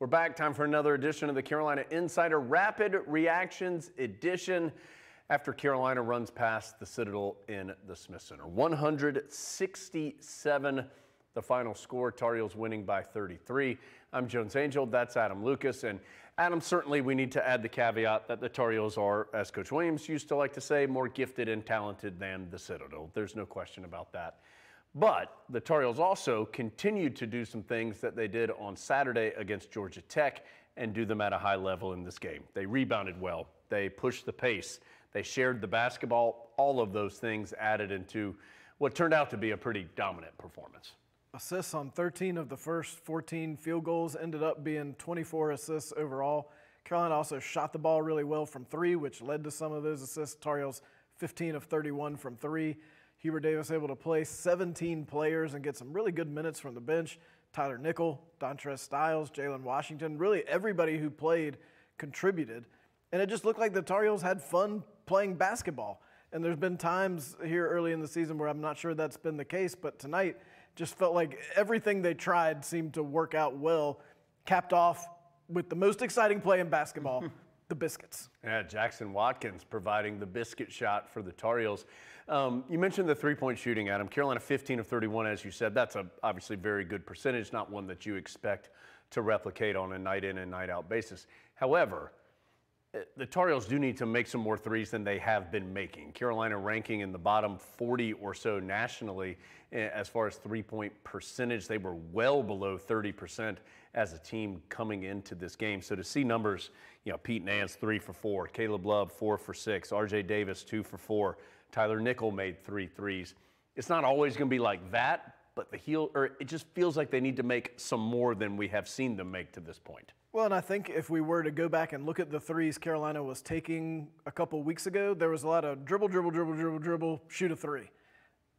We're back. Time for another edition of the Carolina Insider Rapid Reactions Edition after Carolina runs past the Citadel in the Smith Center. 167 the final score. Tar Heels winning by 33. I'm Jones Angel. That's Adam Lucas. And Adam, certainly we need to add the caveat that the Tar Heels are, as Coach Williams used to like to say, more gifted and talented than the Citadel. There's no question about that. But the Tar Heels also continued to do some things that they did on Saturday against Georgia Tech and do them at a high level in this game. They rebounded well. They pushed the pace. They shared the basketball. All of those things added into what turned out to be a pretty dominant performance. Assists on 13 of the first 14 field goals, ended up being 24 assists overall. Carolina also shot the ball really well from three, which led to some of those assists. Tar Heels 15 of 31 from three. Hubert Davis able to play 17 players and get some really good minutes from the bench. Tyler Nickel, Dontrez Styles, Jalen Washington, really everybody who played contributed. And it just looked like the Tar Heels had fun playing basketball. And there's been times here early in the season where I'm not sure that's been the case, but tonight just felt like everything they tried seemed to work out well, capped off with the most exciting play in basketball, the biscuits. Yeah, Jackson Watkins providing the biscuit shot for the Tar Heels. You mentioned the three-point shooting, Adam. Carolina 15 of 31, as you said. That's a obviously very good percentage, not one that you expect to replicate on a night-in and night-out basis. However, the Tar Heels do need to make some more threes than they have been making. Carolina ranking in the bottom 40 or so nationally as far as three-point percentage. They were well below 30% as a team coming into this game. So to see numbers, Pete Nance 3 for 4, Caleb Love 4 for 6, RJ Davis 2 for 4, Tyler Nickel made 3 threes. It's not always going to be like that, but it just feels like they need to make some more than we have seen them make to this point. Well, and I think if we were to go back and look at the threes Carolina was taking a couple weeks ago, there was a lot of dribble, shoot a three.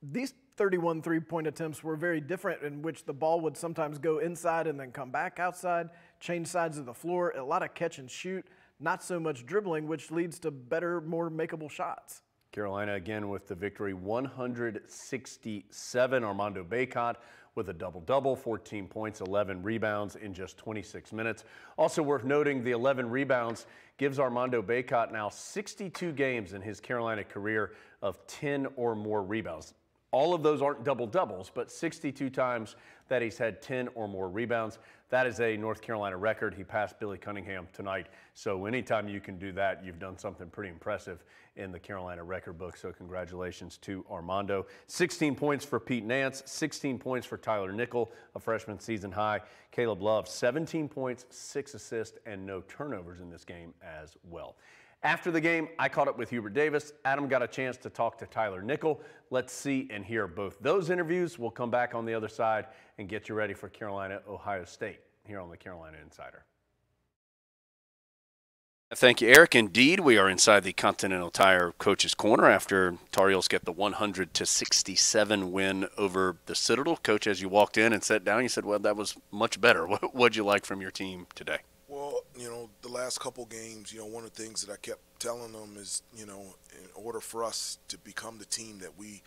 These 31 three-point attempts were very different, in which the ball would sometimes go inside and then come back outside, change sides of the floor, a lot of catch and shoot, not so much dribbling, which leads to better, more makeable shots. Carolina again with the victory, 167. Armando Bacot with a double-double, 14 points, 11 rebounds in just 26 minutes. Also worth noting, the 11 rebounds gives Armando Bacot now 62 games in his Carolina career of 10 or more rebounds. All of those aren't double-doubles, but 62 times that he's had 10 or more rebounds. That is a North Carolina record. He passed Billy Cunningham tonight. So anytime you can do that, you've done something pretty impressive in the Carolina record book. So congratulations to Armando. 16 points for Pete Nance, 16 points for Tyler Nickel, a freshman season high. Caleb Love, 17 points, 6 assists, and no turnovers in this game as well. After the game, I caught up with Hubert Davis. Adam got a chance to talk to Tyler Nickel. Let's see and hear both those interviews. We'll come back on the other side and get you ready for Carolina, Ohio State here on the Carolina Insider. Thank you, Eric. Indeed, we are inside the Continental Tire Coach's Corner after Tar Heels get the 100-67 win over the Citadel. Coach, as you walked in and sat down, you said, well, that was much better. What'd you like from your team today? Well, the last couple games, one of the things that I kept telling them is, in order for us to become the team that we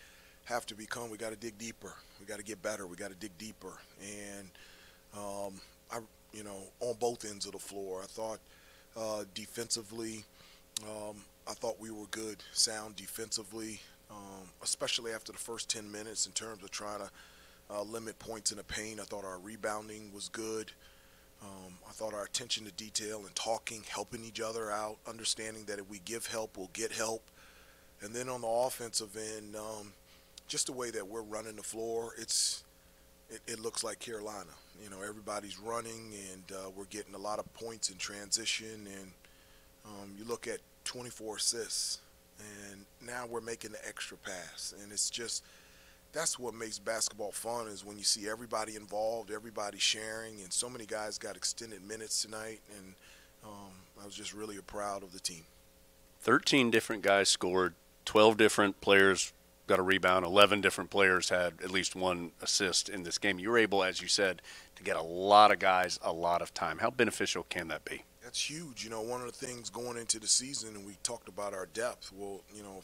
have to become, we got to dig deeper. We got to get better. We got to dig deeper. And, on both ends of the floor, I thought defensively, I thought we were good, sound defensively, especially after the first 10 minutes in terms of trying to limit points in the paint. I thought our rebounding was good. I thought our attention to detail and talking, helping each other out, understanding that if we give help, we'll get help. And then on the offensive end, just the way that we're running the floor, it looks like Carolina. Everybody's running, and we're getting a lot of points in transition. And you look at 24 assists, and now we're making the extra pass. And it's just – that's what makes basketball fun, is when you see everybody involved, everybody sharing, and so many guys got extended minutes tonight, and I was just really proud of the team. 13 different guys scored, 12 different players got a rebound, 11 different players had at least one assist in this game. You were able, as you said, to get a lot of guys a lot of time. How beneficial can that be? That's huge. One of the things going into the season, and we talked about our depth, well, you don't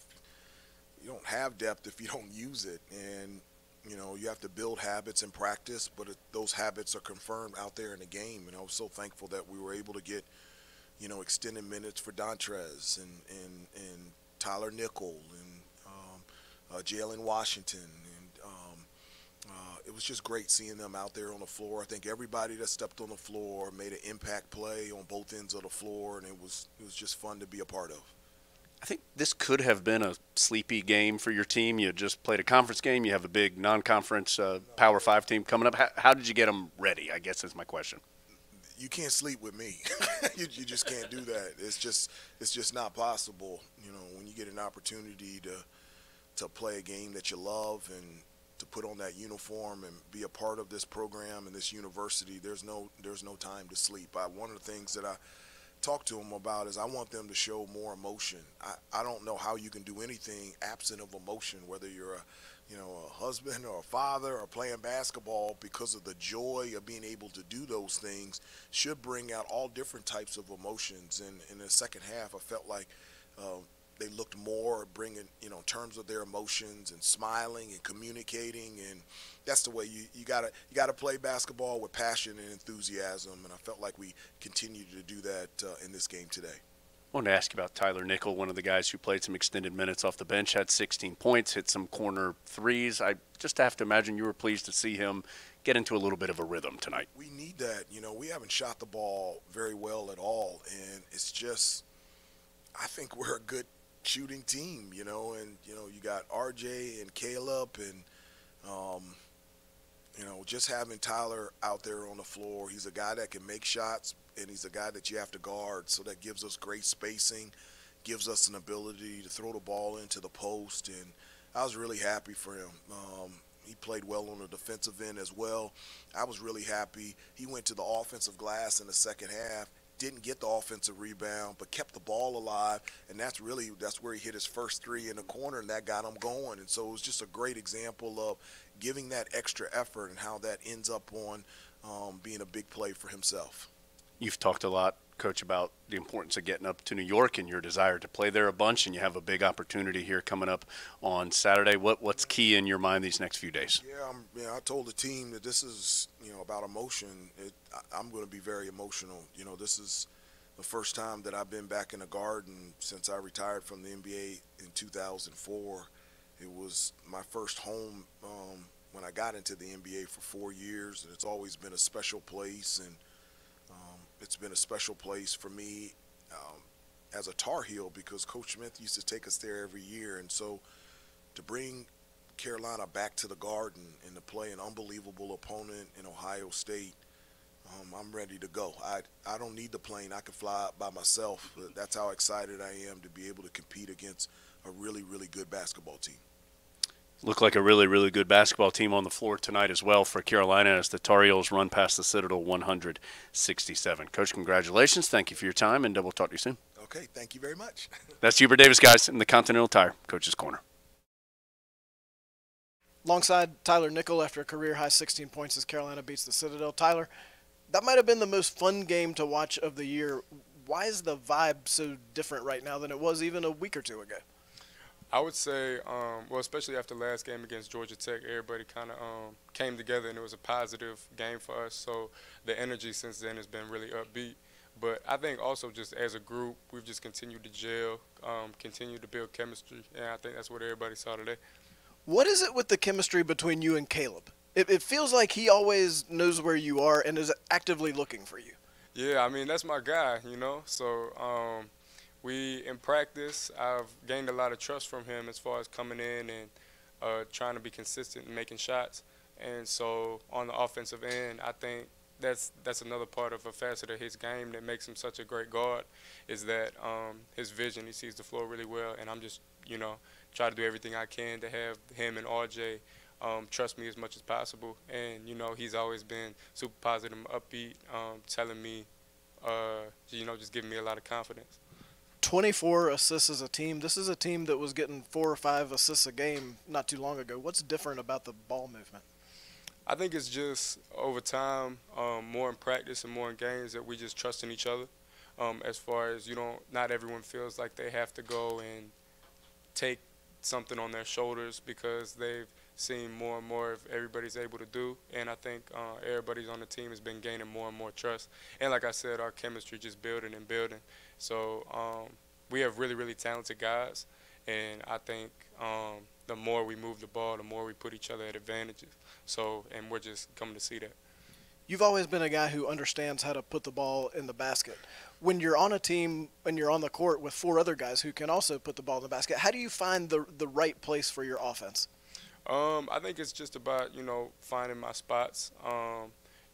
have depth if you don't use it. And You know, you have to build habits in practice, but those habits are confirmed out there in the game. And I was so thankful that we were able to get, you know, extended minutes for Dontrez and Tyler Nickel and Jalen Washington. And it was just great seeing them out there on the floor. I think everybody that stepped on the floor made an impact play on both ends of the floor, and it was just fun to be a part of. I think this could have been a sleepy game for your team. You just played a conference game. You have a big non-conference Power 5 team coming up. How did you get them ready, I guess is my question. You can't sleep with me. you just can't do that. It's just not possible. You know, when you get an opportunity to play a game that you love and to put on that uniform and be a part of this program and this university, there's no time to sleep. One of the things that I talk to them about is I want them to show more emotion. I don't know how you can do anything absent of emotion, whether you're a husband or a father or playing basketball, because of the joy of being able to do those things should bring out all different types of emotions. And in the second half, I felt like they looked more bringing, in terms of their emotions and smiling and communicating, and that's the way you gotta play basketball with passion and enthusiasm. And I felt like we continued to do that in this game today. I wanted to ask you about Tyler Nickel, one of the guys who played some extended minutes off the bench, had 16 points, hit some corner threes. I just have to imagine you were pleased to see him get into a little bit of a rhythm tonight. We need that. We haven't shot the ball very well at all, and it's just, I think we're a good shooting team, and you got RJ and Caleb, and just having Tyler out there on the floor. He's a guy that can make shots, and he's a guy that you have to guard, so that gives us great spacing, gives us an ability to throw the ball into the post, and I was really happy for him. He played well on the defensive end as well. I was really happy. He went to the offensive glass in the second half, didn't get the offensive rebound, but kept the ball alive, and that's where he hit his first three in the corner, and that got him going. And so it was just a great example of giving that extra effort and how that ends up on being a big play for himself. You've talked a lot, Coach, about the importance of getting up to New York and your desire to play there a bunch, and you have a big opportunity here coming up on Saturday. What's key in your mind these next few days? Yeah, I told the team that this is, about emotion. I'm going to be very emotional. This is the first time that I've been back in the Garden since I retired from the NBA in 2004. It was my first home when I got into the NBA for 4 years, and it's always been a special place, and it's been a special place for me as a Tar Heel, because Coach Smith used to take us there every year. And so to bring Carolina back to the Garden and to play an unbelievable opponent in Ohio State, I'm ready to go. I don't need the plane. I can fly out by myself. But that's how excited I am to be able to compete against a really, really good basketball team. Look like a really, really good basketball team on the floor tonight as well for Carolina as the Tar Heels run past the Citadel 167. Coach, congratulations. Thank you for your time, and we'll talk to you soon. Okay, thank you very much. That's Hubert Davis, guys, in the Continental Tire Coach's Corner. Alongside Tyler Nickel after a career-high 16 points as Carolina beats the Citadel. Tyler, that might have been the most fun game to watch of the year. Why is the vibe so different right now than it was even a week or two ago? I would say, well, especially after last game against Georgia Tech, everybody kind of came together, and it was a positive game for us. So the energy since then has been really upbeat. But I think also just as a group, we've just continued to gel, continued to build chemistry, and I think that's what everybody saw today. What is it with the chemistry between you and Caleb? It feels like he always knows where you are and is actively looking for you. Yeah, I mean, that's my guy, So in practice, I've gained a lot of trust from him as far as coming in and trying to be consistent and making shots. And so on the offensive end, I think that's another part of a facet of his game that makes him such a great guard, is that his vision. He sees the floor really well, and I'm just, try to do everything I can to have him and RJ trust me as much as possible. And, he's always been super positive, upbeat, telling me, just giving me a lot of confidence. 24 assists as a team. This is a team that was getting 4 or 5 assists a game not too long ago. What's different about the ball movement? I think it's just over time, more in practice and more in games, that we just trust in each other. As far as, not everyone feels like they have to go and take something on their shoulders because they've seeing more and more if everybody's able to do. And I think everybody's on the team has been gaining more and more trust. And like I said, our chemistry just building and building. So we have really, really talented guys. And I think the more we move the ball, the more we put each other at advantages. So, and we're just coming to see that. You've always been a guy who understands how to put the ball in the basket. When you're on a team and you're on the court with 4 other guys who can also put the ball in the basket, how do you find the right place for your offense? I think it's just about, finding my spots,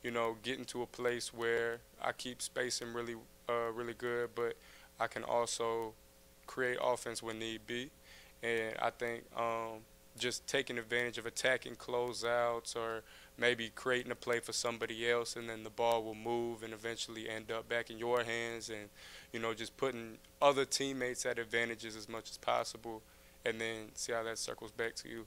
getting to a place where I keep spacing really, really good, but I can also create offense when need be. And I think just taking advantage of attacking closeouts or maybe creating a play for somebody else, and then the ball will move and eventually end up back in your hands, and just putting other teammates at advantages as much as possible, and then see how that circles back to you.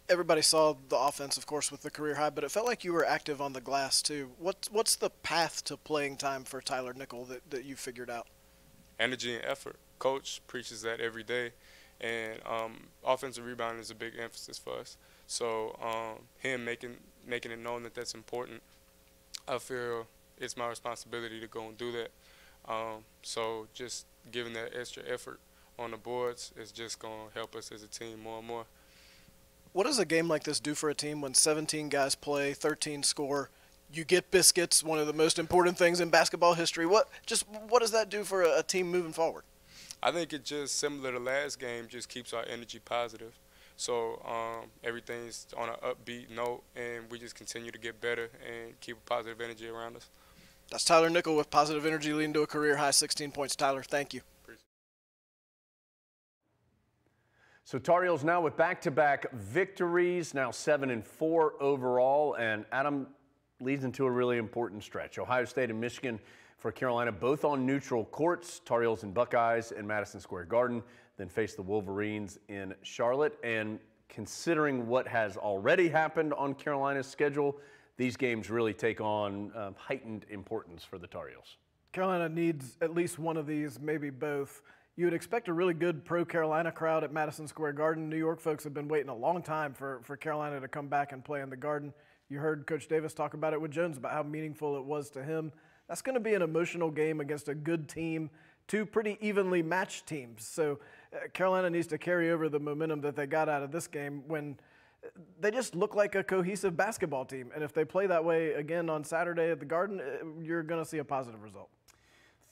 Everybody saw the offense, of course, with the career high, but it felt like you were active on the glass too. What's the path to playing time for Tyler Nickel that you figured out? Energy and effort. Coach preaches that every day. And offensive rebounding is a big emphasis for us. So him making it known that that's important, I feel it's my responsibility to go and do that. So just giving that extra effort on the boards is just going to help us as a team more and more. What does a game like this do for a team when 17 guys play, 13 score? You get biscuits, one of the most important things in basketball history. What does that do for a team moving forward? I think it just, similar to last game, just keeps our energy positive. So everything's on an upbeat note, and we just continue to get better and keep a positive energy around us. That's Tyler Nickel with positive energy leading to a career-high 16 points. Tyler, thank you. So Tar Heels now with back-to-back victories, now 7-4 overall, and Adam leads into a really important stretch. Ohio State and Michigan for Carolina, both on neutral courts. Tar Heels and Buckeyes in Madison Square Garden, then face the Wolverines in Charlotte. And considering what has already happened on Carolina's schedule, these games really take on heightened importance for the Tar Heels. Carolina needs at least one of these, maybe both. You would expect a really good pro-Carolina crowd at Madison Square Garden. New York folks have been waiting a long time for Carolina to come back and play in the Garden. You heard Coach Davis talk about it with Jones, about how meaningful it was to him. That's going to be an emotional game against a good team, 2 pretty evenly matched teams. So Carolina needs to carry over the momentum that they got out of this game when they just look like a cohesive basketball team. And if they play that way again on Saturday at the Garden, you're going to see a positive result.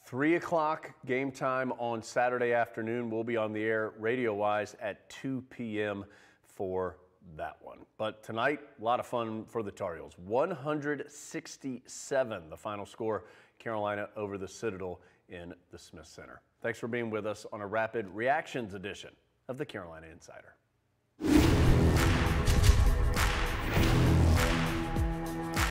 3 o'clock game time on Saturday afternoon. We'll be on the air radio-wise at 2 p.m. for that one. But tonight, a lot of fun for the Tar Heels. 167, the final score, Carolina over the Citadel in the Smith Center. Thanks for being with us on a Rapid Reactions edition of the Carolina Insider.